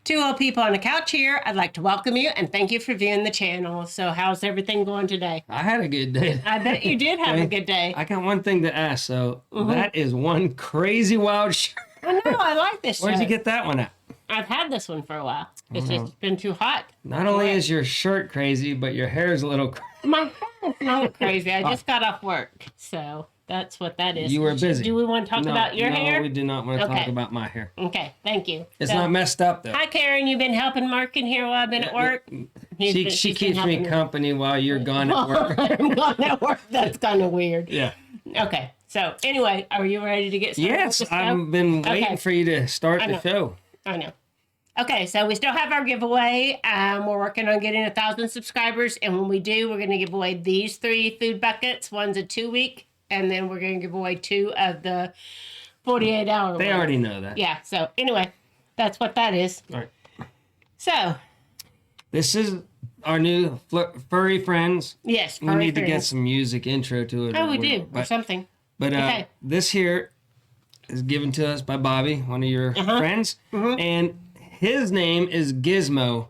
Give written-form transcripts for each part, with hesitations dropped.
Two old people on the couch here. I'd like to welcome you and thank you for viewing the channel. So how's everything going today? I had a good day. I bet you did have a good day. I got one thing to ask. So that is one crazy wild shirt. I know, I like this shirt. Where'd you get that one at? I've had this one for a while. It's just been too hot. Not only is your shirt crazy, but your hair is a little crazy. My hair is not crazy. I just got off work. So that's what that is. You were busy. Do we want to talk about your hair? No, we do not want to Okay. talk about my hair. Okay, thank you. It's So, not messed up, though. Hi, Karen. You've been helping Mark in here while I've been at work? She keeps me company while you're gone at work. I'm gone at work. That's kind of weird. Yeah. Okay. So anyway, are you ready to get started? Yes, with the show? I've been waiting for you to start I the know. show. I know. Okay, so we still have our giveaway. We're working on getting 1,000 subscribers, and when we do, we're going to give away these 3 food buckets. One's a 2-week, and then we're going to give away 2 of the 48-hour. They already know that. Yeah. So anyway, that's what that is. All right. So This is our new furry friends. yes, We need to get friends. some music intro to it. Oh, we whatever. do, or something. But Okay. this here is given to us by Bobby, one of your friends, and his name is Gizmo.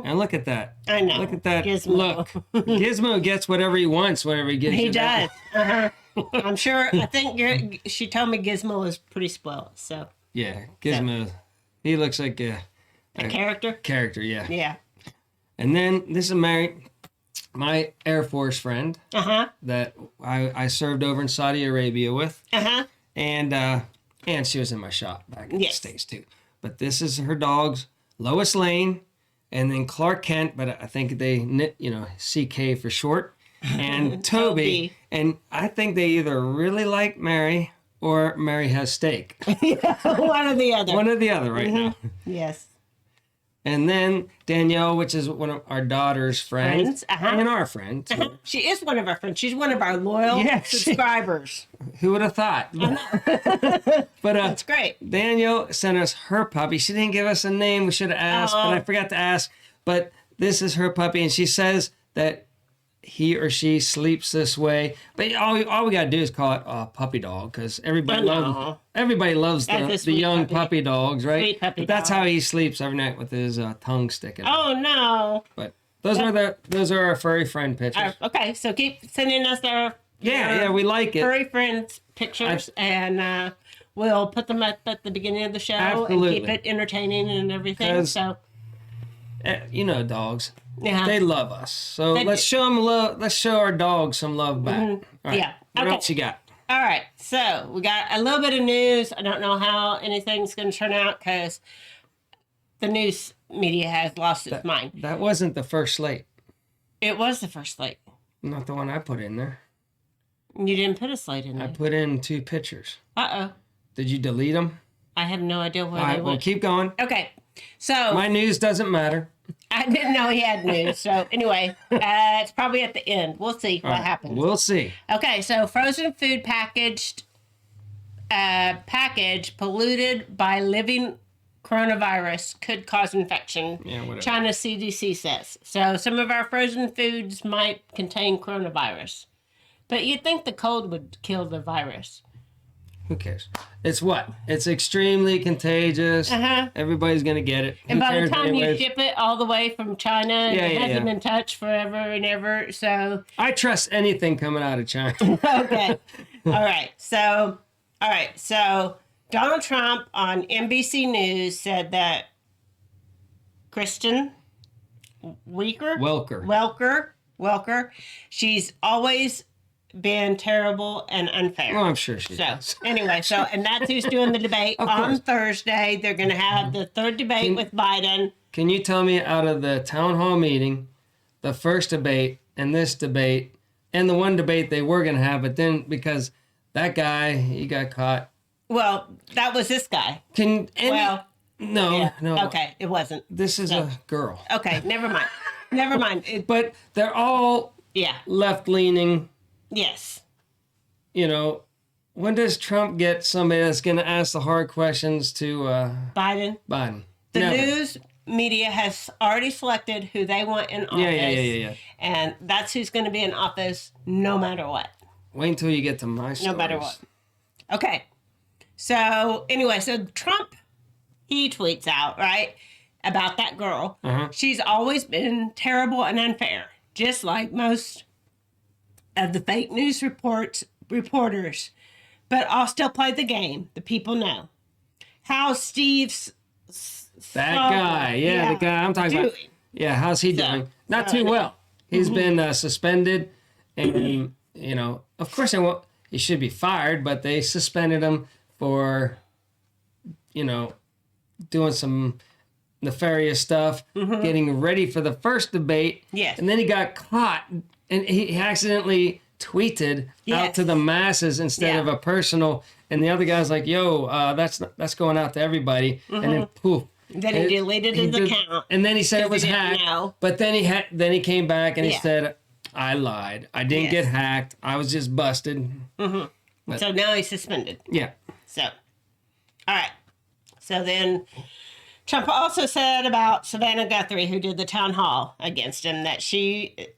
And look at that. I know. Look at that. Gizmo. Look, Gizmo gets whatever he wants whenever he gets. He you that. does. I'm sure. I think she told me Gizmo is pretty spoiled. So Yeah, Gizmo. He looks like a character. character. Yeah. Yeah. And then this is my Air Force friend that I served over in Saudi Arabia with. And she was in my shop back in the States too. But this is her dogs, Lois Lane, and then Clark Kent, but I think they CK for short, and Toby. And I think they either really like Mary or Mary has steak. One or the other. One or the other right now. Yes. And then Danielle, which is one of our daughter's friends, and our friend too. She is one of our friends. She's one of our loyal subscribers. Who would have thought? But That's great. Danielle sent us her puppy. She didn't give us a name. We should have asked, but I forgot to ask. But this is her puppy, and she says that he or she sleeps this way. But all we gotta do is call it a puppy dog, because everybody loves That's a the young puppy. puppy dogs, right? Sweet puppy But that's dog. how he sleeps every night, with his tongue sticking out. Oh no. But those are our furry friend pictures. Okay, so keep sending us our Yeah, we like it. furry friends pictures, and we'll put them at the beginning of the show Absolutely. and keep it entertaining and everything. 'Cause- So Dogs. yeah. They love us. So They let's do. show them love. Let's show our dogs some love back. All right. Yeah. What Okay. else you got? All right, so we got a little bit of news. I don't know how anything's going to turn out because the news media has lost its mind. That wasn't the first slate. It was the first slate. Not the one I put in there. You didn't put a slate in I there. put in 2 pictures. Uh-oh. Did you delete them? I have no idea where All they right, well, went. keep going. Okay, so My news doesn't matter. I didn't know he had news. So anyway, it's probably at the end. We'll see what happens. We'll see. Okay, so frozen food package polluted by living coronavirus could cause infection. Yeah, whatever. China CDC says. So some of our frozen foods might contain coronavirus. But you'd think the cold would kill the virus. Who cares? It's what? It's extremely contagious. Everybody's going to get it. And Who by the cares time you anyways? ship it all the way from China, it hasn't yeah. been touched forever and ever. So I trust anything coming out of China. okay. All right. So Donald Trump on NBC News said that Kristen Welker, she's always been terrible and unfair. Well, I'm sure she So does. anyway, and that's who's doing the debate Of on course. Thursday. They're going to have the third debate with Biden. Can you tell me, out of the town hall meeting, the first debate and this debate and the one debate they were going to have, but then because that guy, he got caught. Well, that was this guy. No. Okay, it wasn't. This is a girl. Okay, never mind. But they're all Yeah. left-leaning. Yes. When does Trump get somebody that's going to ask the hard questions to Biden. Biden? The Never. news media has already selected who they want in office. Yeah. And that's who's going to be in office no matter what. Wait until you get to my stories. No matter what. Okay. So, anyway, Trump, he tweets out, right? about that girl. She's always been terrible and unfair, just like most of the fake news reporters. But I'll still play the game. The people know. How Steve's that guy, the guy I'm talking about. Yeah, how's he doing? Not too well. He's been suspended, and you know, of course, he should be fired, but they suspended him for, you know, doing some nefarious stuff, getting ready for the first debate. Yes. And then he got caught, and he accidentally tweeted out to the masses instead of a personal. And the other guy's like, "Yo, that's going out to everybody." And then poof. Then he deleted his account. And then he said it was hacked. But then he came back and he said, "I lied. I didn't get hacked. I was just busted." But, so now he's suspended. Yeah. So, all right. So then Trump also said about Savannah Guthrie, who did the town hall against him, that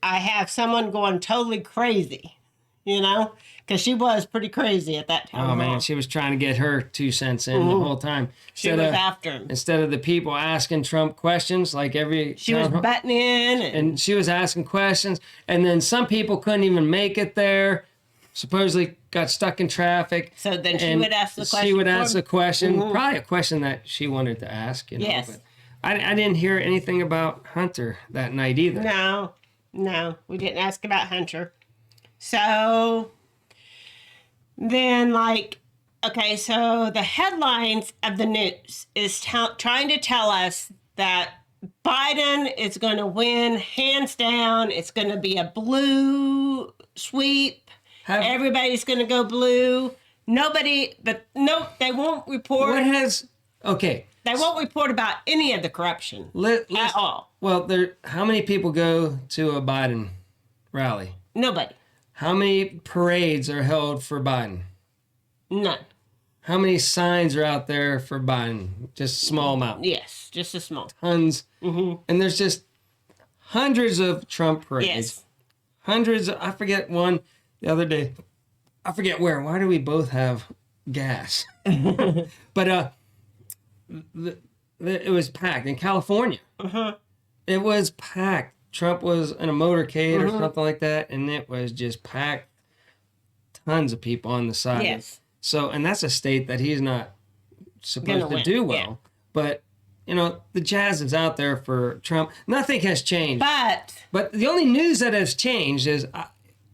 I have someone going totally crazy, you know, because she was pretty crazy at that town hall. Man, she was trying to get her 2 cents in the whole time. She was after him. Instead of the people asking Trump questions, like she was butting in. And she was asking questions. And then some people couldn't even make it there. Supposedly got stuck in traffic. So then she would ask the question. She would ask the question, probably a question that she wanted to ask. You know, yes. But I didn't hear anything about Hunter that night either. No, we didn't ask about Hunter. So then, so the headlines of the news is trying to tell us that Biden is going to win hands down. It's going to be a blue sweep. Everybody's going to go blue. They won't report. Okay. They won't report about any of the corruption at all. Well, how many people go to a Biden rally? Nobody. How many parades are held for Biden? None. How many signs are out there for Biden? Just a small amount. Yes, just a small. Tons. And there's just hundreds of Trump parades. Yes. Hundreds. I forget one the other day. I forget where. Why do we both have gas? But it was packed in California. It was packed. Trump was in a motorcade or something like that, and it was just packed. Tons of people on the side. Yes. So, and that's a state that he's not supposed to do well. Yeah. But, you know, the jazz is out there for Trump. Nothing has changed. But the only news that has changed is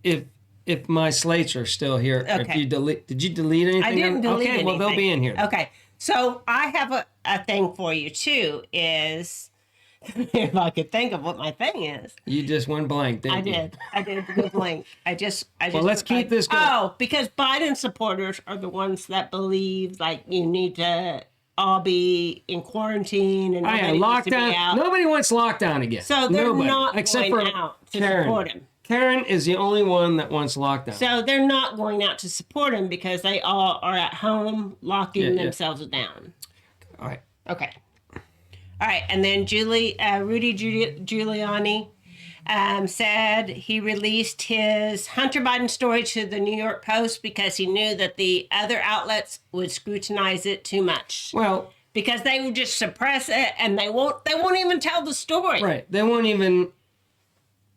if my slates are still here. Okay. Did you delete anything? I didn't delete anything. Okay, well, they'll be in here. Okay. So I have a thing for you, too, is... if I could think of what my thing is. You just went blank, didn't you? I did go blank. I just well, let's keep this going. Oh, because Biden supporters are the ones that believe, like, you need to all be in quarantine and nobody needs to be out. Nobody wants lockdown again. So they're not except going for out to Karen. support him. Karen is the only one that wants lockdown. So they're not going out to support him because they all are at home locking themselves down. All right. Okay. All right, and then Rudy Giuliani said he released his Hunter Biden story to the New York Post because he knew that the other outlets would scrutinize it too much. Well, because they would just suppress it, and they won't even tell the story. Right, they won't even.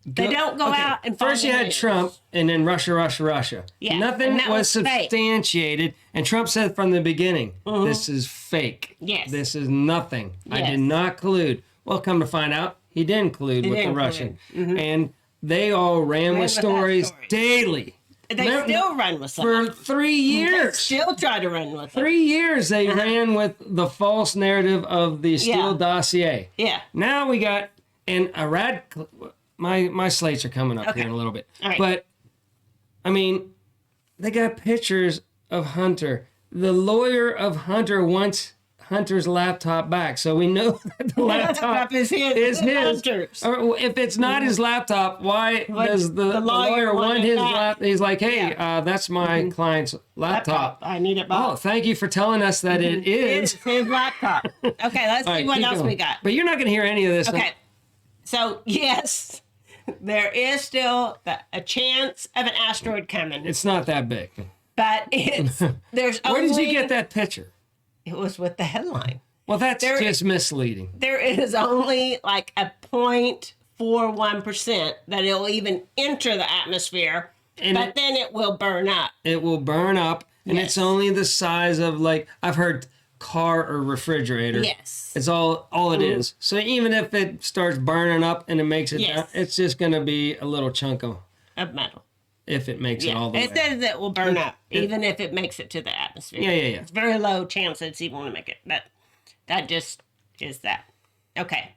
They don't go out and first you had Trump, and then Russia. Yeah, nothing was substantiated, fake. And Trump said from the beginning, "This is fake. Yes, this is nothing. Yes. I did not collude." Well, come to find out, he didn't collude with the Russian, and they all ran with stories daily. They still run with something. For 3 years. They still try to run with it. 3 years they ran with the false narrative of the Steele dossier. Yeah. Now we got my slates are coming up here in a little bit. All right. But, I mean, they got pictures of Hunter. The lawyer of Hunter wants Hunter's laptop back. So we know that the laptop is his. Or if it's not his laptop, why does the lawyer want his laptop? He's like, hey, that's my client's laptop. I need it back. Oh, thank you for telling us that it is. It's his laptop. Okay, let's see what else we got. But you're not going to hear any of this. Okay. So, yes, there is still a chance of an asteroid coming. It's not that big. But there's only... Where did you get that picture? It was with the headline. Well, that's just misleading. There is only like a 0.41% that it'll even enter the atmosphere, but then it will burn up. It will burn up, and it's only the size of, like, I've heard car or refrigerator. Yes. It's all it is. So even if it starts burning up and it makes it down, it's just going to be a little chunk of metal. If it makes it all the way. It says it will burn up, even if it makes it to the atmosphere. Yeah. It's very low chance it's even going to make it. But that just is that. Okay.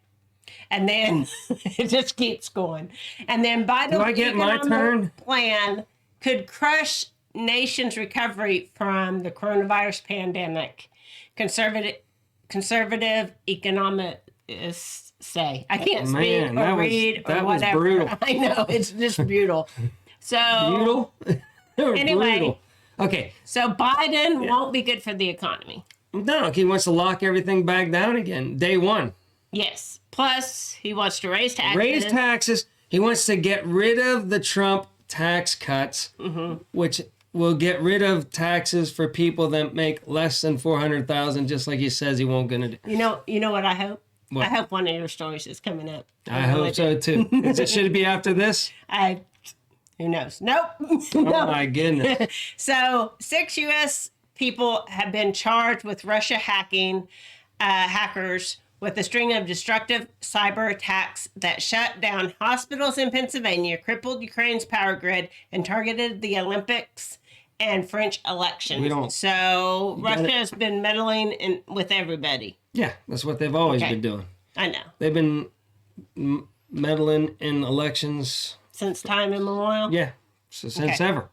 And then it just keeps going. And then Biden's economic plan could crush nation's recovery from the coronavirus pandemic. Conservative economists say. I can't speak or read or whatever. Brutal. I know, it's just brutal. So brutal. Anyway, brutal. Okay. So Biden won't be good for the economy. No, he wants to lock everything back down again. Day one. Yes. Plus, he wants to raise taxes. Raise taxes. He wants to get rid of the Trump tax cuts, which will get rid of taxes for people that make less than $400,000, just like he says he won't gonna do. You know what I hope? What? I hope one of your stories is coming up. I hope so too. Should it be after this? Who knows? Nope. Oh my goodness. So 6 U.S. people have been charged with Russia hacking hackers with a string of destructive cyber attacks that shut down hospitals in Pennsylvania, crippled Ukraine's power grid, and targeted the Olympics and French elections. So Russia has been meddling with everybody. Yeah, that's what they've always been doing. I know. They've been meddling in elections. Since time immemorial? Yeah, since ever.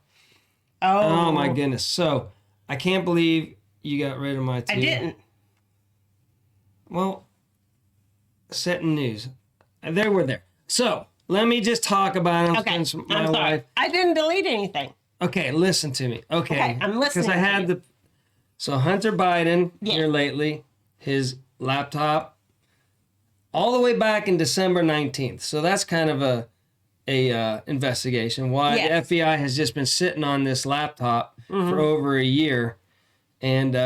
Oh my goodness. So, I can't believe you got rid of my team. I didn't. Well, setting news. They were there. So, let me just talk about them. Okay, I'm sorry. I didn't delete anything. Okay, listen to me. Okay, I'm listening. Because I had So, Hunter Biden, here lately, his laptop, all the way back in December 19th. So, that's kind of a investigation why the FBI has just been sitting on this laptop for over a year, and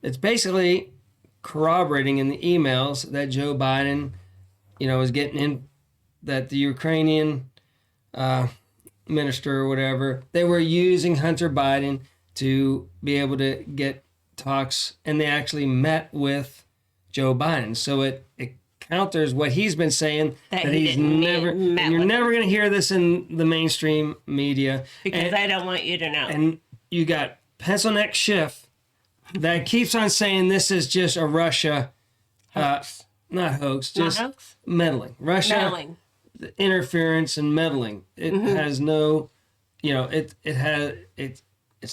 it's basically corroborating in the emails that Joe Biden, is getting in, that the Ukrainian minister or whatever, they were using Hunter Biden to be able to get talks, and they actually met with Joe Biden. So it counters what he's been saying, that he's never, and you're never going to hear this in the mainstream media. Because I don't want you to know. And you got Pencil Neck Schiff that keeps on saying this is just a Russia, not hoax, just meddling. Russia interference and meddling. It has no, it's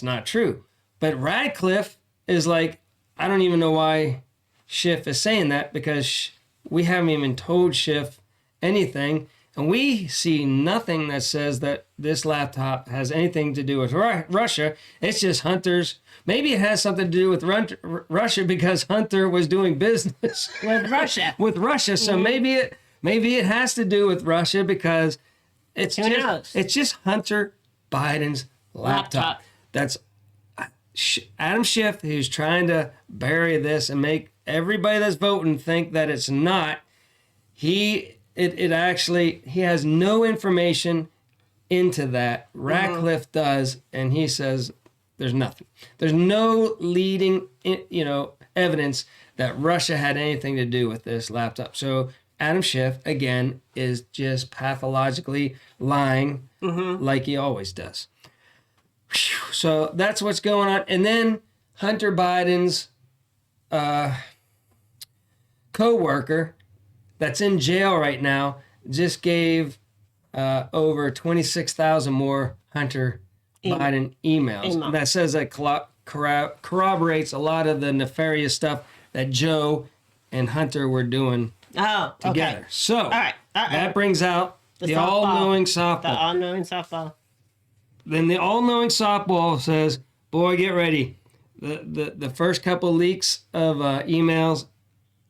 not true. But Radcliffe is like, I don't even know why Schiff is saying that, because we haven't even told Schiff anything, and we see nothing that says that this laptop has anything to do with Russia. It's just Hunter's. Maybe it has something to do with Russia because Hunter was doing business with Russia. So maybe it has to do with Russia, because it's just Hunter Biden's laptop. That's Adam Schiff, who's trying to bury this and make everybody that's voting think that it's not. He has no information into that. Radcliffe does, and he says there's nothing. There's no leading, evidence that Russia had anything to do with this laptop. So Adam Schiff, again, is just pathologically lying like he always does. So that's what's going on. And then Hunter Biden's co-worker that's in jail right now just gave over 26,000 more Hunter Biden emails. That says that corroborates a lot of the nefarious stuff that Joe and Hunter were doing together. Okay. So that brings out the all-knowing softball. The all-knowing softball. Then the all-knowing softball says, boy, get ready. The first couple leaks of emails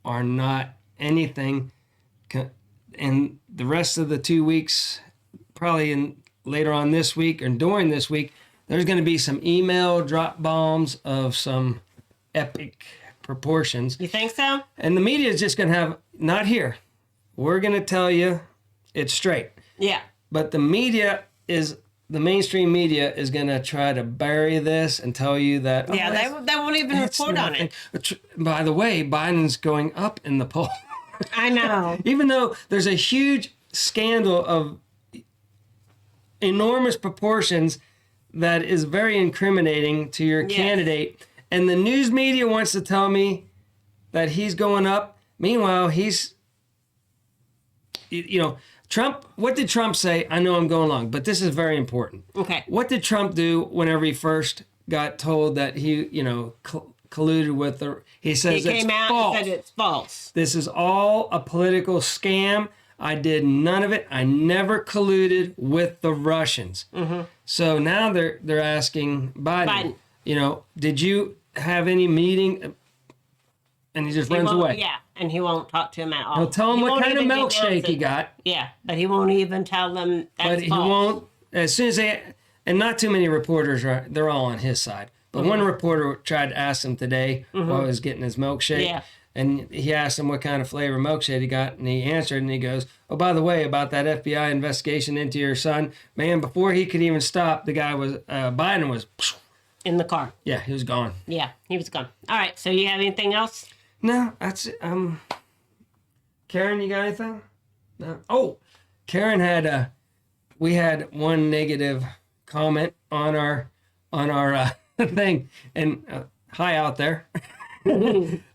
are not anything. And the rest of the 2 weeks, probably later on this week or during this week, there's going to be some email drop bombs of some epic proportions. You think so? And the media is just going to have, not here. We're going to tell you it's straight. Yeah. But the mainstream media is going to try to bury this and tell you that. Yeah, they won't even report on it. By the way, Biden's going up in the poll. I know. Even though there's a huge scandal of enormous proportions that is very incriminating to your candidate. And the news media wants to tell me that he's going up. Meanwhile, Trump, what did Trump say? I know I'm going long, but this is very important. Okay. What did Trump do whenever he first got told that he, colluded with he says he came out false. and said it's false. This is all a political scam. I did none of it. I never colluded with the Russians. Mm-hmm. So now they're asking Biden, did you have any meeting? And he just runs away. Yeah, and he won't talk to him at all. He'll tell him what kind of milkshake he got. Yeah, but he won't even tell them that's But he false. won't, as soon as and not too many reporters they're all on his side. But one reporter tried to ask him today while he was getting his milkshake. Yeah. And he asked him what kind of flavor milkshake he got, and he answered, and he goes, "Oh, by the way, about that FBI investigation into your son, man, before he could even stop, the guy was, Biden was..." In the car. Yeah, he was gone. Yeah, he was gone. All right, so you have anything else? No, that's it. Karen, you got anything? No. Oh, Karen had, we had one negative comment on our thing, and hi out there.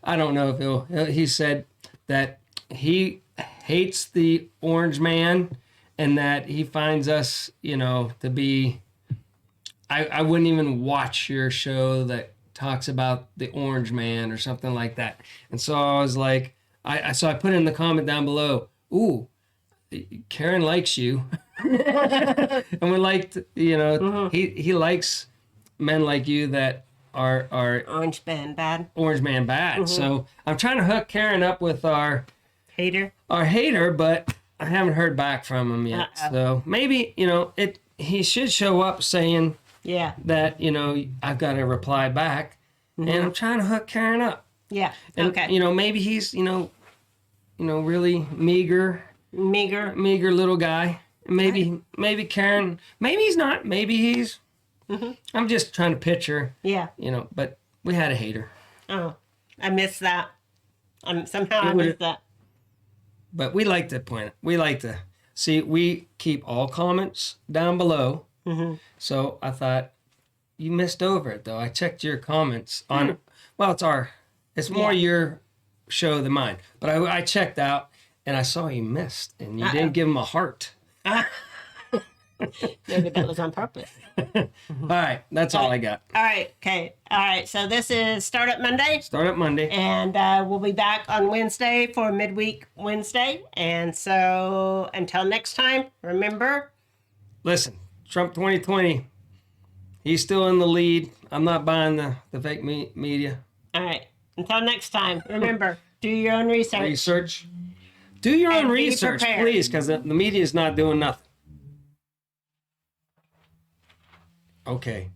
I don't know if he said that he hates the orange man and that he finds us, to be, I wouldn't even watch your show that talks about the orange man or something like that. And so I was like, I put in the comment down below, ooh, Karen likes you. And we liked, he likes men like you that are Orange man bad. So I'm trying to hook Karen up with our hater, but I haven't heard back from him yet. So maybe he should show up saying that I've got to reply back, and I'm trying to hook Karen up. Yeah. And, okay. Maybe he's really meager little guy. Maybe Karen. Maybe he's not. Maybe he's. I'm just trying to picture. Yeah. But we had a hater. Oh, I missed that. Somehow I missed that. But we like to point it. We like to see. We keep all comments down below. Mm-hmm. So I thought you missed over it though. I checked your comments on. Well, it's more your show than mine. But I checked out and I saw you missed, and you didn't give him a heart. Maybe that was on purpose. All right, that's all I got. All right, okay. All right, so this is Startup Monday. Startup Monday. And we'll be back on Wednesday for Midweek Wednesday. And so until next time, remember. Listen, Trump 2020, he's still in the lead. I'm not buying the fake media. All right, until next time, remember, do your own research. Do your own research, please, because the media is not doing nothing. Okay.